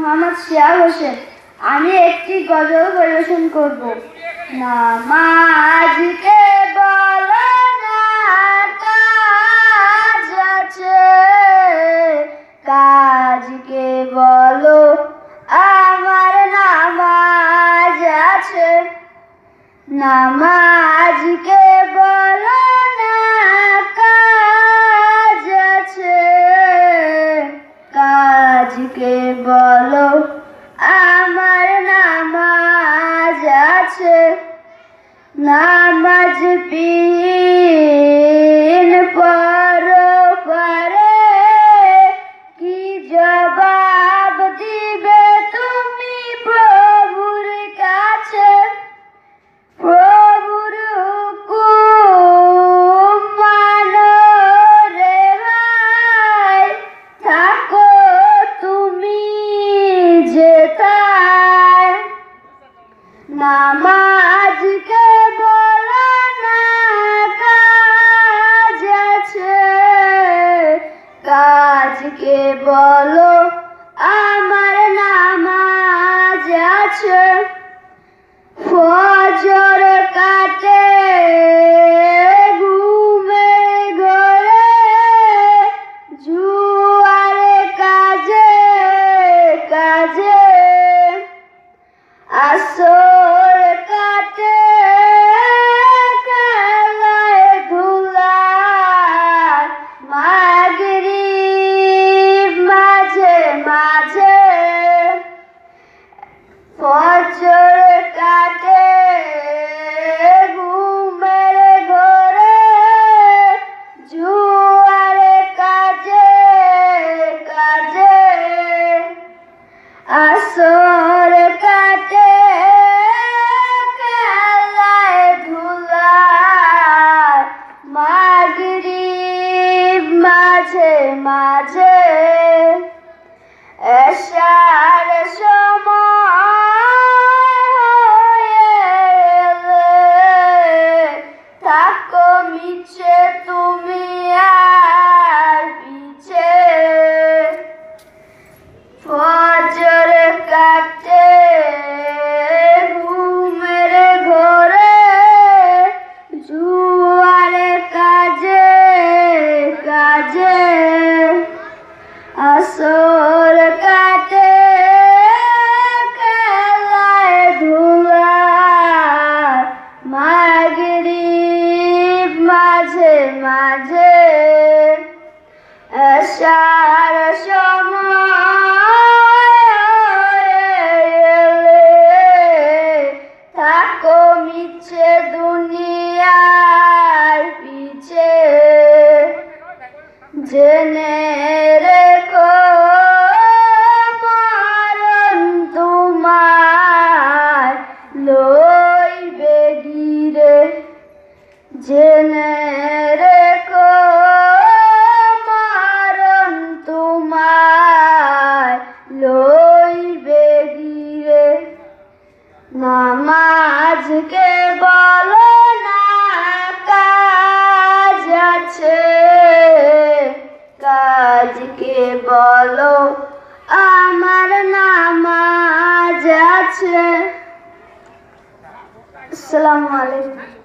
মোহাম্মদ শিয়াল হোসেন। আমি একটি গজল পরিবেশন করব। নামাজকে বলো না কাজ আছে, কাজকে বলো আমার নামাজ আছে। নামাজকে বলো না কাজ আছে, কাজকে বলো আমার নামাজ আছে। নামাজ পিন পড়ো পারে, কি জবাব দিবে তুমি প্রভুর কাছে? প্রভুর হুকুম মানো রে ভাই, থাকো তুমি যেথায়। নামাজকে বলো না কাজ আছে, কাজকে বলো আমার নামাজ আছে। ফজর কাটে ঘুমে ঘরে, জুয়ারে কাজে কাজে। আসর কাটে খেলায় ধুলায়, মাগরিব মাঝে মাঝে। ফজর কাটে ঘুমের ঘরে, জুয়ারে কাজে কাজে। আসর কাটে খেলায় ধুলায়, মাগরিব মাঝে মাঝে। এশার সময় থাকো মিছে তুমি আর পিছে। ফজর কাটে ঘুমের ঘরে, জুয়ারে কাজে কাজে। আসর কাটে খেলায় ধুলায়, মাগরিব মাঝে মাঝে। এশার সময় থাকো মিছে দুনিয়ার পিছে। জেনে রেখো মরণ তোমার লইবে ঘিরে। জেনে রেখো মরণ তোমার লইবে ঘিরে। নামাজকে বলো না কাজ আছে, কাজকে বলো আমার নামাজ আছে। আসসালামু আলাইকুম।